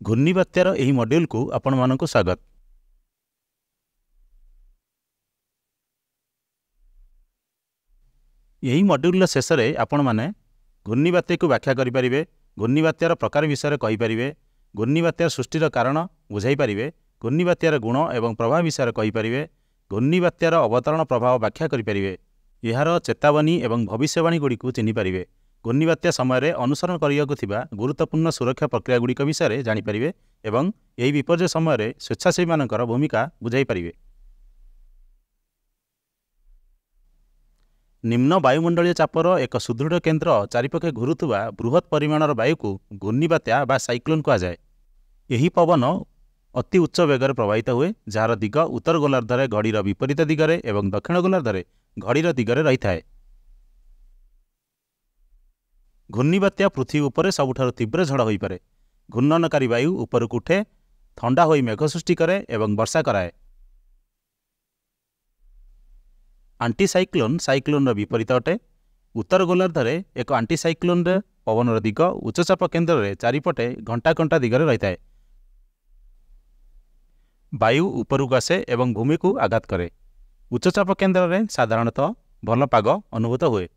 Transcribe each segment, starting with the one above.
घूर्णिबात्यार एही मॉड्यूल को आपण मानक स्वागत। यही मॉड्यूल शेष में आपण माने घूर्णिबात्या को व्याख्या करि परिबे, घूर्णिबात्यार प्रकार विषय कहि परिबे, घूर्णिबात्यार सृष्टिर कारण बुझाई परिबे, घूर्णिबात्यार गुण एवं प्रभाव विषय कहि परिबे, घूर्णिबात्यार अवतरण प्रभाव व्याख्या करि परिबे, यार चेतावनी एवं भविष्यवाणी गुड़ी को चिन्हि परिबे, घूर्णिबात्या समय अनुसरण करिया गुरुत्वपूर्ण सुरक्षा प्रक्रिया गुड़िक विषय जानीपारे एवं यही विपर्य समय स्वेच्छासेवी मानकर भूमिका बुझाई पारिबे। निम्न वायुमंडलीय चापर एक सुदृढ़ केन्द्र चारिपखे घुरुवा बृहत परिमाणर वायु को घूर्णिबात्या बा साइक्लोन कहुए। यही पवन अति उच्च वेगर प्रवाहित हुए, जार दिग उत्तर गोलार्धरे घड़ीर विपरीत दिगरे एवं दक्षिण गोलार्धरे घड़ीर दिगरे रही है। घूर्णिबात्या पृथ्वी उपरे सबुठारु तीव्र झड़ होई पारे। घूर्णनकारी वायु उपरकु उठे, ठंडा होई मेघ सृष्टि करे एवं वर्षा कराए। आंटीसाइक्लोन साइक्लोन विपरीत अटे। उत्तर गोलार्धरे एक आंटीसाइक्लोन रे पवनर दिग उच्चचाप केन्द्र रे चारिपटे घंटा घंटा दिगरे रही है। वायु उपरकु आसे एवं भूमि को आघात करे। उच्चचाप केन्द्र रे साधारणतः भल पाग अनुभूत हुए।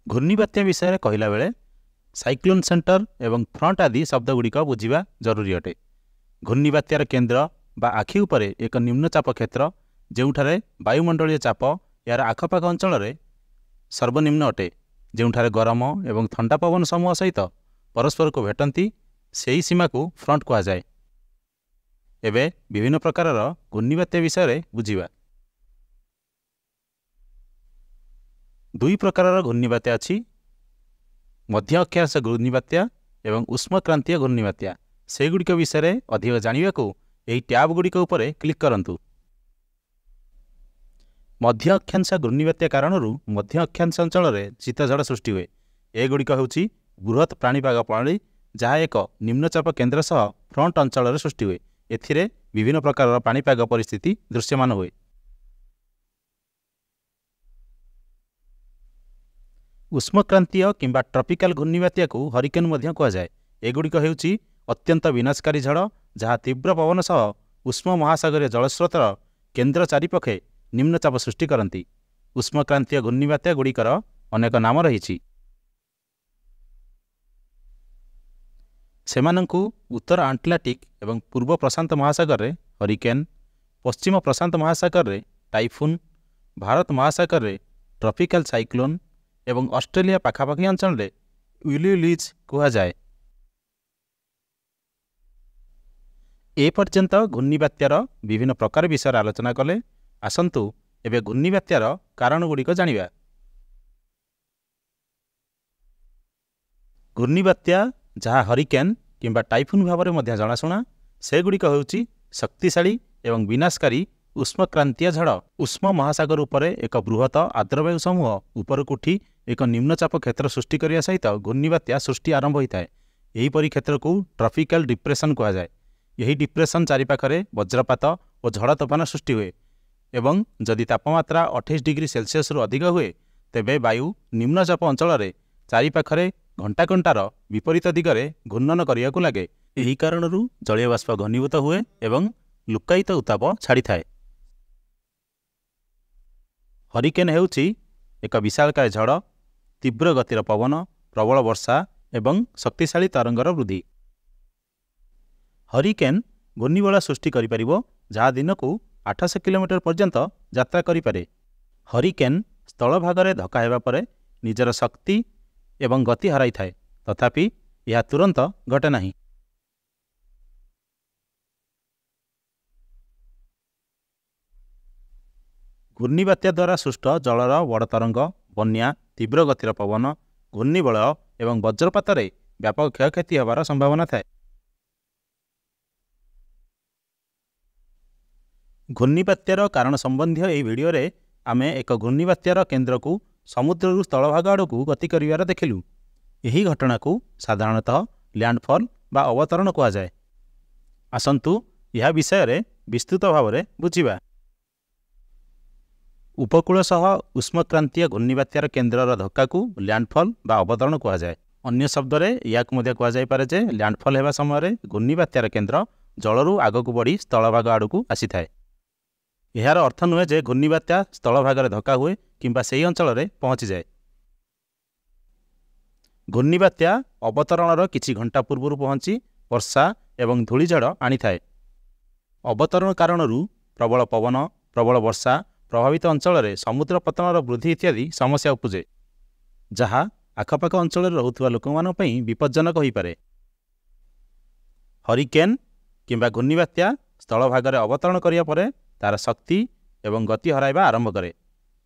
घूर्णिबात्या विषय कहला बेले साइक्लोन सेंटर एवं फ्रंट आदि शब्द गुड़िक बुझा जरूरी अटे। घूर्णिबात्यार केन्द्र बा आखि उपरे एक निम्नचाप क्षेत्र, जेउठारे वायुमंडलीय चाप यार आखपाख अंचल सर्वनिम्न अटे, जेउठारे गरम एवं ठंडा पवन समूह सहित परस्पर को भेटंती, सेही सीमा को फ्रंट कहा जाए। एबे विभिन्न प्रकार घूर्णिबात्या विषय बुझिबा। दुई प्रकार घूर्णिबात्या अछि, मध्य अक्षांश घूर्णिबात्या एवं उष्मक्रांतीय घूर्णिबात्या। से गुड़िक विषय अधिक जानिबा को एही टैब गुड़िक उपरे क्लिक करंतु। मध्य अक्षांश घूर्णिबात्या कारणरू मध्य अक्षांश अंचल में शीतझड़ सृष्टि हुए। एगुड़िक होउछि बृहत प्राणीपाग प्रणाली, जहाँ एक निम्नचाप केन्द्र सह फ्रंट अंचल सृष्टि हुए। एथिरे विभिन्न प्रकार पाणीपाग परिस्थिति दृश्यमान हुए। उष्मक्रांतीय किंबा ट्रॉपिकल घूर्णिबात्या को हरिकेन मध्य कहा जाए। एगुड़िक हेउछि अत्यंत विनाशकारी झड़, जहाँ तीव्र पवन सह उष्म महासागरीय जलस्रोतर केन्द्र चारिपखे निम्नचाप सृष्टि करती। उष्मक्रांतीय घूर्णिबात्या गुड़िकर अनेक नाम रही। सेमानंकु उत्तर आंटलाटिक एवं पूर्व प्रशांत महासागर रे हरिकेन, पश्चिम प्रशांत महासागर रे टाइफून, भारत महासागर रे ट्रॉपिकल साइक्लोन एवं ऑस्ट्रेलिया पाखापाखी अंचल में विलिलीज कहा जाए। ए पर्यंत घूर्णिबात्यार विभिन्न प्रकार विषय आलोचना कले। आसंतु एबे घूर्णिबात्यार कारण गुड़िक जानिबा। घूर्णिबात्या जहाँ हरिकेन किंबा टाइफून भाव में मध्य जनाशुना, से गुड़िक होउछि शक्तिशाली एवं विनाशकारी उष्मक्रांतीय झड़। उष्म महासागर उपरे एक बृहत आर्द्रवायु समूह उपरकु उठी एक निम्नचाप क्षेत्र सृष्टि करने सहित घूर्णिबात्या सृष्टि आरंभ होता है। यहीपरि क्षेत्र को ट्रॉपिकल डिप्रेशन कहा जाए। यही डिप्रेशन चारिपाखरे वज्रपात और झड़ तोफान सृष्टि हुए एवं जदि तापमात्रा 28 डिग्री सेल्सियस रु अधिक हुए, तेबे वायु निम्नचाप अंचल में चारिपाखरे घंटा घंटार विपरीत दिगरे घूर्णन करिया को लगे। यही कारणरू जलीय बाष्प घनीभूत हुए एवं लुक्कायित उत्ताप छाड़ी थाए। हरिकेन हेउछि एक विशालकाय झड़, तीव्र गतिर पवन, प्रबल वर्षा एवं शक्तिशाली तरंगर वृद्धि। हरिकेन घूर्णिबलय सृष्टि करिपारिबो, जहाँ दिन को 800 किलोमीटर पर्यंत यात्रा करिपारे। हरिकेन स्थल भागरे धक्का हेबा परे निजर शक्ति एवं गति हराई थाए, तथापि यह तुरंत घटे नहीं। घूर्णिबात्या द्वारा सृष्ट जलर बड़ तरंग, बन्या, तीव्र गतिर पवन, घूर्णिबलय एवं वज्रपात व्यापक क्षयक्षति होवार संभावना थाए। घूर्णिबात्यार कारण संबंधी यह वीडियो रे आमे एक घूर्णिबात्यार केन्द्र को समुद्र स्थलभाग आड़ को गति करिवार देखिलु। यही घटना को साधारणतः लैंडफॉल बा अवतरण कहा जाए। आसंतु यह विषय रे विस्तृत भाव में बुझिबा। ଉପକୂଳ ସହ ଉଷ୍ମକ୍ରାନ୍ତୀୟ ଘୂର୍ଣ୍ଣିବାତ୍ୟାର କେନ୍ଦ୍ରର ଧକ୍କାକୁ ଲ୍ୟାଣ୍ଡଫଲ୍ ବା ଅବତରଣ କୁହାଯାଏ। ଅନ୍ୟ ଶବ୍ଦରେ ଏହାକୁ ମଧ୍ୟ କୁହାଯାଇପାରେ ଯେ ଲ୍ୟାଣ୍ଡଫଲ୍ ହେବା ସମୟରେ ଘୂର୍ଣ୍ଣିବାତ୍ୟାର କେନ୍ଦ୍ର ଜଳରୁ ଆଗକୁ ବଢ଼ି ସ୍ଥଳଭାଗ ଆଡ଼କୁ ଆସିଥାଏ। ଏହାର ଅର୍ଥ ନୁହେଁ ଯେ ଘୂର୍ଣ୍ଣିବାତ୍ୟା ସ୍ଥଳଭାଗରେ ଧକ୍କା ହୁଏ କିମ୍ବା ସେହି ଅଞ୍ଚଳରେ ପହଞ୍ଚିଯାଏ। ଘୂର୍ଣ୍ଣିବାତ୍ୟା ଅବତରଣର କିଛି ଘଣ୍ଟା ପୂର୍ବରୁ ପହଞ୍ଚି ବର୍ଷା ଏବଂ ଧୂଳିଝଡ଼ ଆଣିଥାଏ। ଅବତରଣ କାରଣରୁ ପ୍ରବଳ ପବନ, ପ୍ରବଳ ବର୍ଷା ପ୍ରଭାବିତ ଅଞ୍ଚଳରେ ସମୁଦ୍ର ପତନର ବୃଦ୍ଧି ଇତ୍ୟାଦି ସମସ୍ୟା ଉପୁଜେ, ଯାହା ଆଖପାଖ ଅଞ୍ଚଳରେ ରହୁଥିବା ଲୋକମାନଙ୍କ ପାଇଁ ବିପଜ୍ଜନକ ହୋଇପାରେ। ହରିକେନ୍ କିମ୍ବା ଘୂର୍ଣ୍ଣିବାତ୍ୟା ସ୍ଥଳଭାଗରେ ଅବତରଣ କରିବା ପରେ ତା'ର ଶକ୍ତି ଏବଂ ଗତି ହରାଇବା ଆରମ୍ଭ କରେ।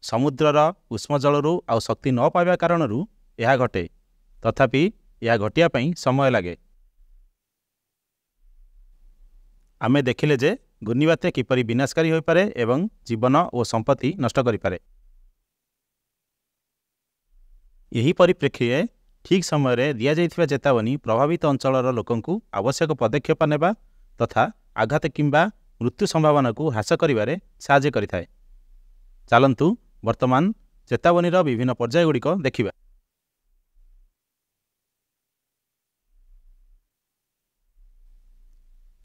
ସମୁଦ୍ରର ଉଷ୍ମ ଜଳରୁ ଆଉ ଶକ୍ତି ନ ପାଇବା କାରଣରୁ ଏହା ଘଟେ, ତଥାପି ଏହା ଘଟିବା ପାଇଁ ସମୟ ଲାଗେ। ଆମେ ଦେଖିଲେ ଯେ ଘୂର୍ଣ୍ଣିବାତ୍ୟା କିପରି ବିନାଶକାରୀ ହୋଇପାରେ ଏବଂ ଜୀବନ ଓ ସମ୍ପତ୍ତି ନଷ୍ଟ କରିପାରେ। ଏହି ପରିପ୍ରେକ୍ଷୀରେ ଠିକ୍ ସମୟରେ ଦିଆଯାଇଥିବା ଚେତାବନୀ ପ୍ରଭାବିତ ଅଞ୍ଚଳର ଲୋକଙ୍କୁ ଆବଶ୍ୟକ ପଦକ୍ଷେପ ନେବା ତଥା ଆଘାତ କିମ୍ବା ମୃତ୍ୟୁ ସମ୍ଭାବନାକୁ ହ୍ରାସ କରିବାରେ ସାହାଯ୍ୟ କରିଥାଏ। ଚାଲନ୍ତୁ ବର୍ତ୍ତମାନ ଚେତାବନୀର ବିଭିନ୍ନ ପର୍ଯ୍ୟାୟଗୁଡ଼ିକ ଦେଖିବା।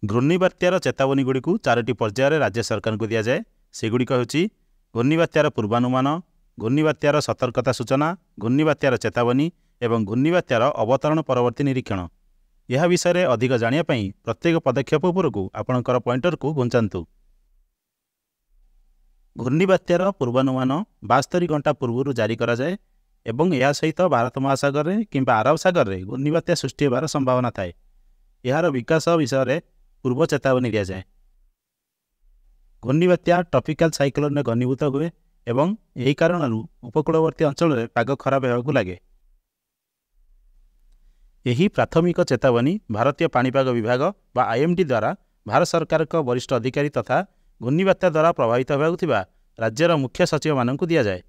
ଘୂର୍ଣ୍ଣିବାତ୍ୟାର ଚେତାବନୀଗୁଡ଼ିକୁ 4ଟି ପର୍ଯ୍ୟାୟରେ ରାଜ୍ୟ ସରକାରଙ୍କୁ ଦିଆଯାଏ। ସେଗୁଡ଼ିକ ହେଉଛି ଘୂର୍ଣ୍ଣିବାତ୍ୟାର ପୂର୍ବାନୁମାନ, ଘୂର୍ଣ୍ଣିବାତ୍ୟାର ସତର୍କତା ସୂଚନା, ଘୂର୍ଣ୍ଣିବାତ୍ୟାର ଚେତାବନୀ ଏବଂ ଘୂର୍ଣ୍ଣିବାତ୍ୟାର ଅବତରଣ ପରବର୍ତ୍ତୀ ନିରୀକ୍ଷଣ। ଏହା ବିଷୟରେ ଅଧିକ ଜାଣିବା ପାଇଁ ପ୍ରତ୍ୟେକ ପଦକ୍ଷେପ ଉପରକୁ ଆପଣଙ୍କର ପଏଣ୍ଟରକୁ ଘୁଞ୍ଚାନ୍ତୁ। ଘୂର୍ଣ୍ଣିବାତ୍ୟାର ପୂର୍ବାନୁମାନ 72 ଘଣ୍ଟା ପୂର୍ବରୁ ଜାରି କରାଯାଏ ଏବଂ ଏହା ସହିତ ଭାରତ ମହାସାଗରରେ କିମ୍ବା ଆରବ ସାଗରରେ ଘୂର୍ଣ୍ଣିବାତ୍ୟା ସୃଷ୍ଟି ହେବାର ସମ୍ଭାବନା ଥାଏ। ଏହାର ବିକାଶ ବିଷୟରେ ପୂର୍ବ ଚେତାବନୀ ଦିଆଯାଏ। ଘୂର୍ଣ୍ଣିବାତ୍ୟା ଟ୍ରପିକାଲ ସାଇକ୍ଲୋନରେ ଘନୀଭୂତ ହୁଏ ଏବଂ ଏହି କାରଣରୁ ଉପକୂଳବର୍ତ୍ତୀ ଅଞ୍ଚଳରେ ପାଗ ଖରାପ ହେବାକୁ ଲାଗେ। ଏହି ପ୍ରାଥମିକ ଚେତାବନୀ ଭାରତୀୟ ପାଣିପାଗ ବିଭାଗ ବା IMD ଦ୍ୱାରା ଭାରତ ସରକାରଙ୍କ ବରିଷ୍ଠ ଅଧିକାରୀ ତଥା ଘୂର୍ଣ୍ଣିବାତ୍ୟା ଦ୍ୱାରା ପ୍ରଭାବିତ ହେବାକୁ ଥିବା ରାଜ୍ୟର ମୁଖ୍ୟ ସଚିବମାନଙ୍କୁ ଦିଆଯାଏ।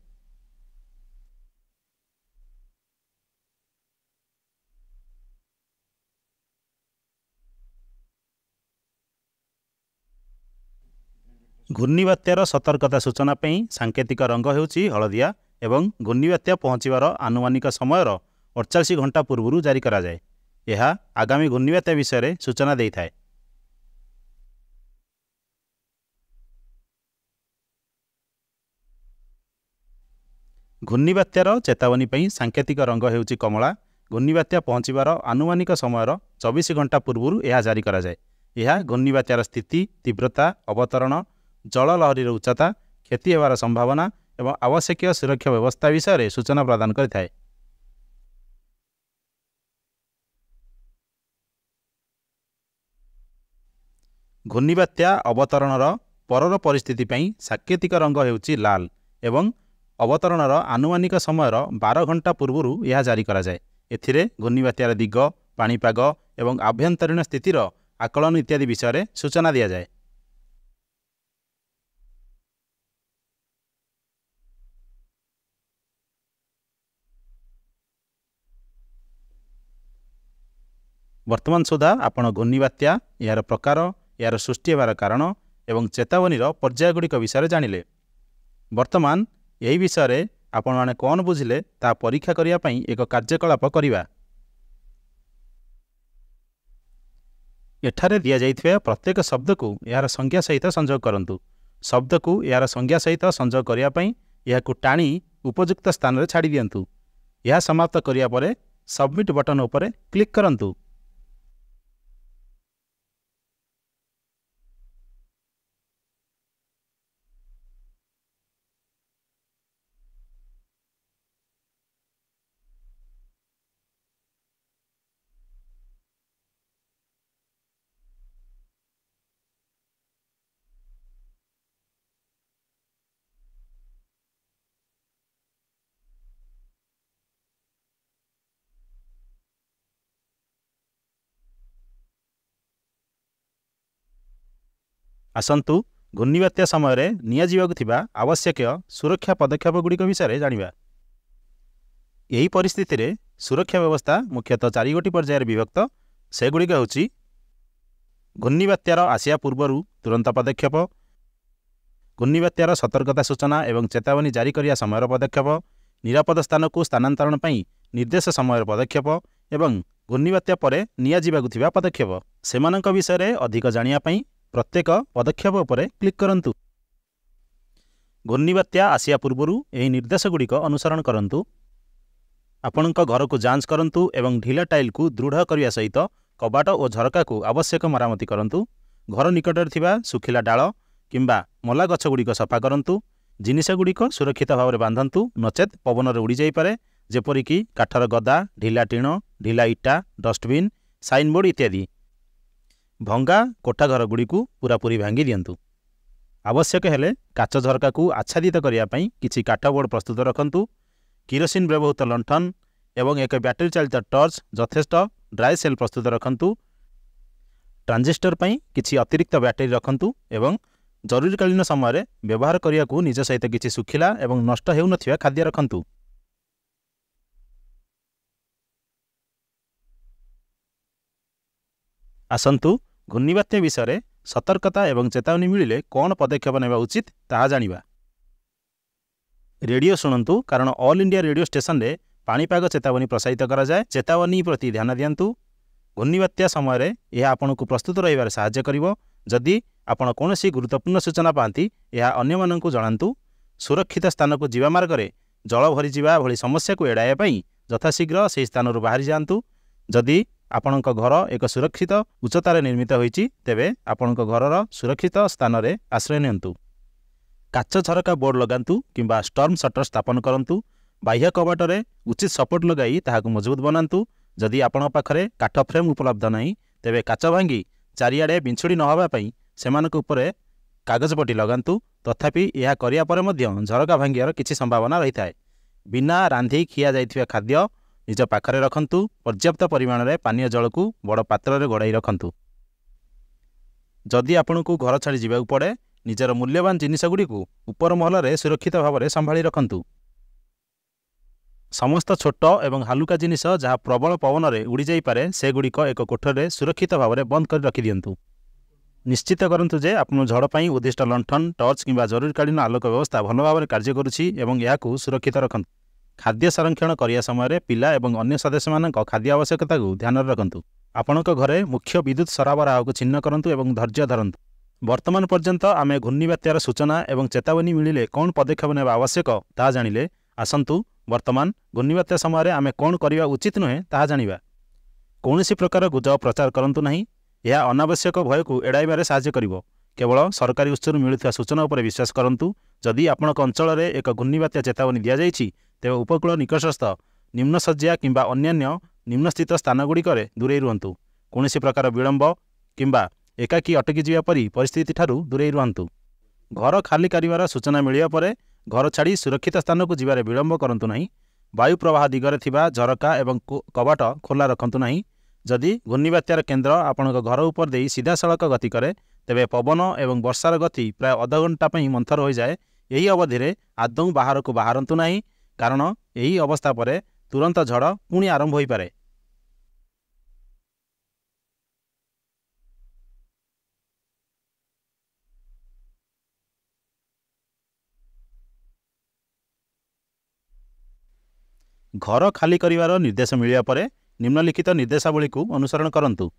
ଘୂର୍ଣ୍ଣିବାତ୍ୟାର ସତର୍କତା ସୂଚନା ପାଇଁ ସାଙ୍କେତିକ ରଙ୍ଗ ହେଉଛି ହଳଦିଆ ଏବଂ ଘୂର୍ଣ୍ଣିବାତ୍ୟା ପହଞ୍ଚିବାର ଆନୁମାନିକ ସମୟର 48 ଘଣ୍ଟା ପୂର୍ବରୁ ଜାରି କରାଯାଏ। ଏହା ଆଗାମୀ ଘୂର୍ଣ୍ଣିବାତ୍ୟା ବିଷୟରେ ସୂଚନା ଦେଇଥାଏ। ଘୂର୍ଣ୍ଣିବାତ୍ୟାର ଚେତାବନୀ ପାଇଁ ସାଙ୍କେତିକ ରଙ୍ଗ ହେଉଛି କମଳା। ଘୂର୍ଣ୍ଣିବାତ୍ୟା ପହଞ୍ଚିବାର ଆନୁମାନିକ ସମୟର 24 ଘଣ୍ଟା ପୂର୍ବରୁ ଏହା ଜାରି କରାଯାଏ। ଏହା ଘୂର୍ଣ୍ଣିବାତ୍ୟାର ସ୍ଥିତି, ତୀବ୍ରତା, ଅବତରଣ, ଜଳ ଲହରୀର ଉଚ୍ଚତା, କ୍ଷତି ହେବାର ସମ୍ଭାବନା ଏବଂ ଆବଶ୍ୟକୀୟ ସୁରକ୍ଷା ବ୍ୟବସ୍ଥା ବିଷୟରେ ସୂଚନା ପ୍ରଦାନ କରିଥାଏ। ଘୂର୍ଣ୍ଣିବାତ୍ୟା ଅବତରଣର ପରର ପରିସ୍ଥିତି ପାଇଁ ସାଙ୍କେତିକ ରଙ୍ଗ ହେଉଛି ଲାଲ ଏବଂ ଅବତରଣର ଆନୁମାନିକ ସମୟର 12 ଘଣ୍ଟା ପୂର୍ବରୁ ଏହା ଜାରି କରାଯାଏ। ଏଥିରେ ଘୂର୍ଣ୍ଣିବାତ୍ୟାର ଦିଗ, ପାଣିପାଗ ଏବଂ ଆଭ୍ୟନ୍ତରୀଣ ସ୍ଥିତିର ଆକଳନ ଇତ୍ୟାଦି ବିଷୟରେ ସୂଚନା ଦିଆଯାଏ। ବର୍ତ୍ତମାନ ସୁଦ୍ଧା ଆପଣ ଘୂର୍ଣ୍ଣିବାତ୍ୟା, ଏହାର ପ୍ରକାର, ଏହାର ସୃଷ୍ଟି ହେବାର କାରଣ ଏବଂ ଚେତାବନୀର ପର୍ଯ୍ୟାୟଗୁଡ଼ିକ ବିଷୟରେ ଜାଣିଲେ। ବର୍ତ୍ତମାନ ଏହି ବିଷୟରେ ଆପଣମାନେ କ'ଣ ବୁଝିଲେ ତାହା ପରୀକ୍ଷା କରିବା ପାଇଁ ଏକ କାର୍ଯ୍ୟକଳାପ କରିବା। ଏଠାରେ ଦିଆଯାଇଥିବା ପ୍ରତ୍ୟେକ ଶବ୍ଦକୁ ଏହାର ସଂଜ୍ଞା ସହିତ ସଂଯୋଗ କରନ୍ତୁ। ଶବ୍ଦକୁ ଏହାର ସଂଜ୍ଞା ସହିତ ସଂଯୋଗ କରିବା ପାଇଁ ଏହାକୁ ଟାଣି ଉପଯୁକ୍ତ ସ୍ଥାନରେ ଛାଡ଼ି ଦିଅନ୍ତୁ। ଏହା ସମାପ୍ତ କରିବା ପରେ ସବମିଟ୍ ବଟନ୍ ଉପରେ କ୍ଲିକ୍ କରନ୍ତୁ। ଆସନ୍ତୁ ଘୂର୍ଣ୍ଣିବାତ୍ୟା ସମୟରେ ନିଆଯିବାକୁ ଥିବା ଆବଶ୍ୟକୀୟ ସୁରକ୍ଷା ପଦକ୍ଷେପଗୁଡ଼ିକ ବିଷୟରେ ଜାଣିବା। ଏହି ପରିସ୍ଥିତିରେ ସୁରକ୍ଷା ବ୍ୟବସ୍ଥା ମୁଖ୍ୟତଃ 4ଗୋଟି ପର୍ଯ୍ୟାୟରେ ବିଭକ୍ତ। ସେଗୁଡ଼ିକ ହେଉଛି ଘୂର୍ଣ୍ଣିବାତ୍ୟାର ଆସିବା ପୂର୍ବରୁ ତୁରନ୍ତ ପଦକ୍ଷେପ, घूर्णिबात्यार सतर्कता सूचना एवं चेतावनी जारी करिया समयर पदक्षेप, निरापद स्थान को स्थानांतरण पई निर्देश समय पदक्षेप एवं घूर्णिबात्या परे निया जिबाकु थिबा पदक्षेप सेमानंक विषय अधिक जानिया पई प्रत्येक पदक्षेप उपरे क्लिक करंतु। घूर्णिबात्या आसिया पूर्वरु एही निर्देश गुड़िक अनुसरण करंतु। आपणक घर को जांच करंतु एवं ढिला टाइल को दृढ़ करिया सहित कबाट और झरका को आवश्यक मरामती करंतु। घर निकटरे थिबा सुखिला डाल किंबा मला गछ गुड़िक सफा करंतु। जिनिस गुड़िक सुरक्षित भाव में बांधंतु, नचेत पवन उड़ी जाई पारे, जेपरिक काठर गदा, ढिला टीण, ढिला इटा, डस्टबिन, साइनबोर्ड इत्यादि। भंगा कोठा घर गुड़िक पूरापूरी भांगी दियंतु। आवश्यक हेले काच झरका को आच्छादित करिया पई किछि काठ बोर्ड प्रस्तुत रखंतु। किरोसिन व्यवहृत लंठन एवं एक बैटरी चालित टर्च यथेष्ट ड्राई सेल प्रस्तुत रखंतु। ट्रांजिस्टर पई किछि अतिरिक्त बैटरी रखंतु एवं जरूरीकालीन समय व्यवहार करिया को निज सहित किछि सुखिला एवं नष्ट हेउ नथिबा खाद्य रखंतु। आसंतु घूर्णिबात्या विषय सतर्कता एवं चेतावनी मिलिले कौन पदक्षेप नेबा उचित ताहा जानिबा। रेडियो शुणंतु, कारण ऑल इंडिया रेडियो स्टेशन रे पाणीपाग चेतावनी प्रसारित करा जाए। चेतावनी प्रति ध्यान दियंतु। घूर्णिबात्या समय यह आपको प्रस्तुत रहिबार सहाय्य करिवो। जदि आपण कौनसी गुरुत्वपूर्ण सूचना पाती यह अन्य माननकु जणांतु। सुरक्षित स्थान को जीवा मार्ग में जल भरी जीवा भली समस्या को एड़ाया पई यथाशीघ्र से स्थान बाहरी जातु। जदि आपणक घर एक सुरक्षित उच्चतार निर्मित होईची तेबे आपणक घरर सुरक्षित स्थान रे आश्रय नियंतु। काच झरका बोर्ड लगांतु किंबा स्टॉर्म शटर स्थापन करंतु। बाह्य कबाटरे उचित सपोर्ट लगाई ताहाकु मजबूत बनांतु। जदि आपण पाखरे काठ फ्रेम उपलब्ध नहीं तेबे काच भांगी चारिआडे बिंछुड़ी न होबा पई सेमानक उपरे कागज पट्टी लगांतु। तथापि यह करिया परे मध्य झरका भांगियार किछि संभावना रही थाए। बिना रांधि खिया जाइथिबा खाद्य निज पाखरे रखंतु। पर्याप्त परिमाण रे पानीय जल को बड़ पात्र रे गड़ाई रखंतु। जदि आपणकु घर छाड़ी जिबाकु पड़े निजर मूल्यवान जिनिस गुड़िक ऊपर महल रे सुरक्षित भाव में संभाली रखंतु। समस्त छोट एवं हालुका जिनिस जहाँ प्रबल पवन रे उड़ी जाई पारे से गुड़िक एक कोठर रे सुरक्षित भाव में बंद कर रखि दियंतु। निश्चित करंतु जे आपन झड़ पई उद्दिष्ट लंठन, टर्च किंबा जरूरीकालीन आलोक व्यवस्था भल भाव में कार्य करुछि एवं याकु सुरक्षित रखंतु। खाद्य संरक्षण करिया समय पिला एवं अन्य सदस्य मानक खाद्य आवश्यकता को ध्यान रखंतु। आपणक घरे मुख्य विद्युत सरबराह को चिन्ह करंतु एवं धैर्य धरंतु। वर्तमान पर्यंत आमे घूर्णिबात्यार सूचना एवं चेतावनी मिलिले कौन पदक्षेप नेबा आवश्यक ताहा जानिले। आसंतु वर्तमान घूर्णिबात्या समय आमे कौन करिबा उचित नुहे ताहा जानिबा। कौनसी प्रकार गुजब प्रचार करंतु नहीं। यह अनावश्यक भय को एड़ाइबारे सहाय्य करिवो। केवल सरकारी उत्सर मिलुଥିବା सूचना उपर विश्वास करंतु। जदि आपणक अंचल रे एक घूर्णिबात्या चेतावनी दिया जाइछि तेबे उपकूल निकटस्थ निम्न सज्जा किंबा अन्यान्य निम्नस्थित स्थान गुड़िकरे दूरे रुहंतु। कौनसी प्रकार विलंब किंबा एकाकी अटकी जीवा परी परिस्थिति ठारू दूरे रुहंतु। घर खाली करिवार सूचना मिलिया परे घर छाड़ी सुरक्षित स्थान को जीवारे विलंब करंतु नहीं। वायु प्रवाह दिगरे थिबा झरका एवं कबाट खोला रखंतु नहीं। जदि घूर्णिबात्यार केन्द्र आपणक घर उपर देई सीधा सड़क गति करे तेबे पवन एवं वर्षार गति प्राय अध घंटा पई मंथर हो जाए। यही अवधि रे आदौ बाहर को बाहरंतु नहीं, कारण यही अवस्था परे तुरंत झड़ पुणी आरंभ होई पारे। घर खाली करिवार निर्देश मिलिया परे निम्नलिखित निर्देशावली को अनुसरण करंतु।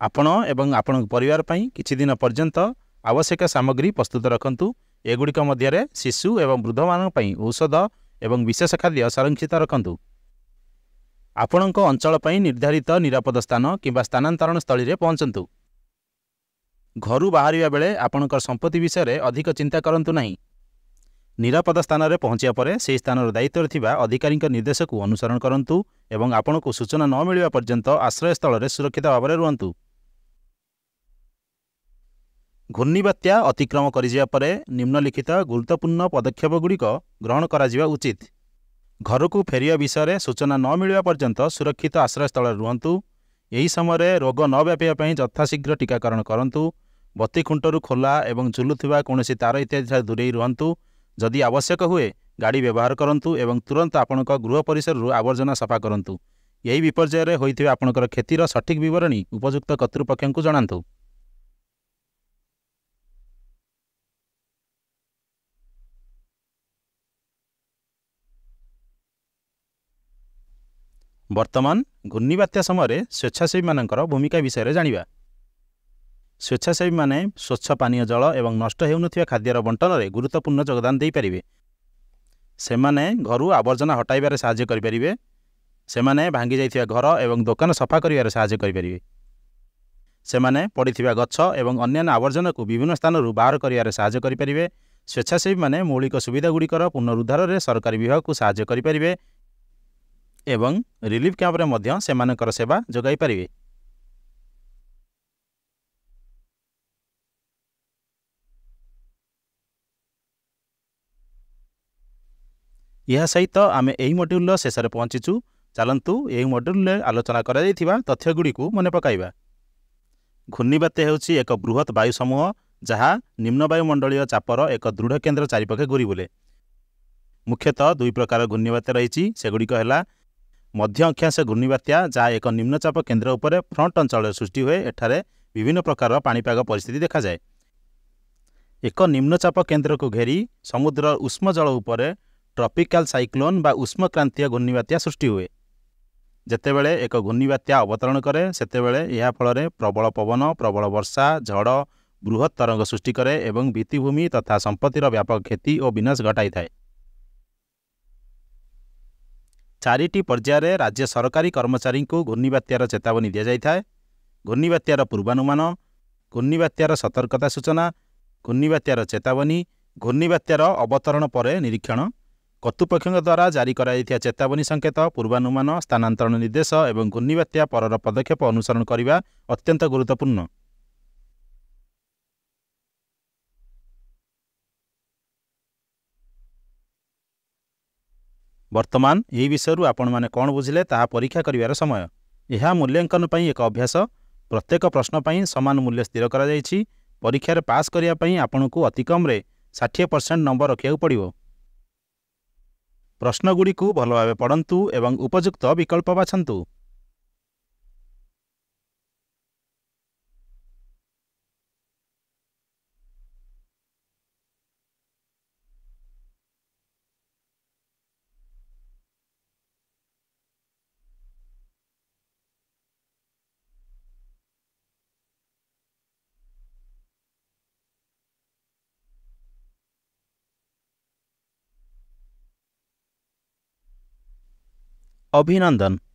आपण एवं आपण परिवार पई किछि दिन पर्यंत आवश्यक सामग्री प्रस्तुत रखंतु। एगुड़िक मध्य शिशु एवं वृद्ध मान पई औषध एवं विशेष खाद्य संरक्षित रखंतु। आपणक अंचल पई निर्धारित निरापद स्थान किंबा स्थानांतरण स्थली रे पहुंचंतु। घरु बाहरिया बेले आपणकर संपत्ति विषय रे अधिक चिंता करंतु नहीं। निरापद स्थान रे पहुंचिया परे से स्थानर दायित्व थिबा अधिकारी निर्देश को अनुसरण करंतु एवं आपणको सूचना न मिलिबा पर्यंत आश्रय स्थल रे सुरक्षित भाव में रुहंतु। घूर्णिबात्या अतिक्रम करिजिया परे निम्नलिखित गुरुत्वपूर्ण पदक्षेप गुड़िक ग्रहण करा जिबा उचित। घर को फेरिया विषय सूचना न मिलिबा पर्यंत सुरक्षित आश्रय स्थल रुहंतु। यही समय रोग न व्यापिया पई यथाशीघ्र टीकाकरण करंतु। बत्ती खुंटरू खोला एवं झुलुथिबा कौनसी तार इत्यादि दूरे रुहंतु। जदि आवश्यक हुए गाड़ी व्यवहार करंतु एवं तुरंत आपणक गृह परिसर आवर्जना सफा करंतु। यही विपर्यय होइथिबा आपणकर क्षतिर सठिक विवरणी उपयुक्त कर्तृपक्षଙ୍କୁ जणांतु। ବର୍ତ୍ତମାନ ଘୂର୍ଣ୍ଣିବାତ୍ୟା ସମୟରେ ସ୍ୱେଚ୍ଛାସେବୀମାନଙ୍କର ଭୂମିକା ବିଷୟରେ ଜାଣିବା। ସ୍ୱେଚ୍ଛାସେବୀମାନେ ସ୍ୱଚ୍ଛ ପାନୀୟ ଜଳ ଏବଂ ନଷ୍ଟ ହେଉନଥିବା ଖାଦ୍ୟର ବଣ୍ଟନରେ ଗୁରୁତ୍ୱପୂର୍ଣ୍ଣ ଯୋଗଦାନ ଦେଇପାରିବେ। ସେମାନେ ଘରୁ ଆବର୍ଜନା ହଟାଇବାରେ ସାହାଯ୍ୟ କରିପାରିବେ। ସେମାନେ ଭାଙ୍ଗି ଯାଇଥିବା ଘର ଏବଂ ଦୋକାନ ସଫା କରିବାରେ ସାହାଯ୍ୟ କରିପାରିବେ। ସେମାନେ ପଡ଼ିଥିବା ଗଛ ଏବଂ ଅନ୍ୟାନ୍ୟ ଆବର୍ଜନାକୁ ବିଭିନ୍ନ ସ୍ଥାନରୁ ବାହାର କରିବାରେ ସାହାଯ୍ୟ କରିପାରିବେ। ସ୍ୱେଚ୍ଛାସେବୀମାନେ ମୌଳିକ ସୁବିଧାଗୁଡ଼ିକର ପୁନରୁଦ୍ଧାରରେ ସରକାରୀ ବିଭାଗକୁ ସାହାଯ୍ୟ କରିପାରିବେ ଏବଂ ରିଲିଫ୍ କ୍ୟାମ୍ପରେ ମଧ୍ୟ ସେମାନଙ୍କର ସେବା ଯୋଗାଇ ପାରିବେ। ଏହା ସହିତ ଆମେ ଏହି ମଡ୍ୟୁଲର ଶେଷରେ ପହଞ୍ଚିଛୁ। ଚାଲନ୍ତୁ ଏହି ମଡ୍ୟୁଲରେ ଆଲୋଚନା କରାଯାଇଥିବା ତଥ୍ୟଗୁଡ଼ିକୁ ମନେ ପକାଇବା। ଘୂର୍ଣ୍ଣିବାତ୍ୟା ହେଉଛି ଏକ ବୃହତ୍ ବାୟୁ ସମୂହ ଯାହା ନିମ୍ନ ବାୟୁମଣ୍ଡଳୀୟ ଚାପର ଏକ ଦୃଢ଼ କେନ୍ଦ୍ର ଚାରିପାଖେ ଘୂରି ବୁଲେ। ମୁଖ୍ୟତଃ ଦୁଇ ପ୍ରକାର ଘୂର୍ଣ୍ଣିବାତ୍ୟା ରହିଛି। ସେଗୁଡ଼ିକ ହେଲା ମଧ୍ୟ ଅକ୍ଷାଂଶ ଘୂର୍ଣ୍ଣିବାତ୍ୟା, ଯାହା ଏକ ନିମ୍ନଚାପ କେନ୍ଦ୍ର ଉପରେ ଫ୍ରଣ୍ଟ ଅଞ୍ଚଳରେ ସୃଷ୍ଟି ହୁଏ। ଏଠାରେ ବିଭିନ୍ନ ପ୍ରକାରର ପାଣିପାଗ ପରିସ୍ଥିତି ଦେଖାଯାଏ। ଏକ ନିମ୍ନଚାପ କେନ୍ଦ୍ରକୁ ଘେରି ସମୁଦ୍ରର ଉଷ୍ମ ଜଳ ଉପରେ ଟ୍ରପିକାଲ ସାଇକ୍ଲୋନ ବା ଉଷ୍ମକ୍ରାନ୍ତୀୟ ଘୂର୍ଣ୍ଣିବାତ୍ୟା ସୃଷ୍ଟି ହୁଏ। ଯେତେବେଳେ ଏକ ଘୂର୍ଣ୍ଣିବାତ୍ୟା ଅବତରଣ କରେ ସେତେବେଳେ ଏହା ଫଳରେ ପ୍ରବଳ ପବନ, ପ୍ରବଳ ବର୍ଷା, ଝଡ଼, ବୃହତ୍ ତରଙ୍ଗ ସୃଷ୍ଟି କରେ ଏବଂ ଭିତ୍ତିଭୂମି ତଥା ସମ୍ପତ୍ତିର ବ୍ୟାପକ କ୍ଷତି ଓ ବିନାଶ ଘଟାଇଥାଏ। 4ଟି ପର୍ଯ୍ୟାୟରେ ରାଜ୍ୟ ସରକାରୀ କର୍ମଚାରୀଙ୍କୁ ଘୂର୍ଣ୍ଣିବାତ୍ୟାର ଚେତାବନୀ ଦିଆଯାଇଥାଏ। ଘୂର୍ଣ୍ଣିବାତ୍ୟାର ପୂର୍ବାନୁମାନ, ଘୂର୍ଣ୍ଣିବାତ୍ୟାର ସତର୍କତା ସୂଚନା, ଘୂର୍ଣ୍ଣିବାତ୍ୟାର ଚେତାବନୀ, ଘୂର୍ଣ୍ଣିବାତ୍ୟାର ଅବତରଣ ପରେ ନିରୀକ୍ଷଣ, କର୍ତ୍ତୃପକ୍ଷଙ୍କ ଦ୍ୱାରା ଜାରି କରାଯାଇଥିବା ଚେତାବନୀ ସଂକେତ, ପୂର୍ବାନୁମାନ, ସ୍ଥାନାନ୍ତରଣ ନିର୍ଦ୍ଦେଶ ଏବଂ ଘୂର୍ଣ୍ଣିବାତ୍ୟା ପରର ପଦକ୍ଷେପ ଅନୁସରଣ କରିବା ଅତ୍ୟନ୍ତ ଗୁରୁତ୍ୱପୂର୍ଣ୍ଣ। ବର୍ତ୍ତମାନ ଏହି ବିଷୟରୁ ଆପଣମାନେ କ'ଣ ବୁଝିଲେ ତାହା ପରୀକ୍ଷା କରିବାର ସମୟ। ଏହା ମୂଲ୍ୟାଙ୍କନ ପାଇଁ ଏକ ଅଭ୍ୟାସ। ପ୍ରତ୍ୟେକ ପ୍ରଶ୍ନ ପାଇଁ ସମାନ ମୂଲ୍ୟ ସ୍ଥିର କରାଯାଇଛି। ପରୀକ୍ଷାରେ ପାସ୍ କରିବା ପାଇଁ ଆପଣଙ୍କୁ ଅତିକମ୍ରେ 60% ନମ୍ବର ରଖିବାକୁ ପଡ଼ିବ। ପ୍ରଶ୍ନଗୁଡ଼ିକୁ ଭଲ ଭାବେ ପଢ଼ନ୍ତୁ ଏବଂ ଉପଯୁକ୍ତ ବିକଳ୍ପ ବାଛନ୍ତୁ। ଅଭିନନ୍ଦନ।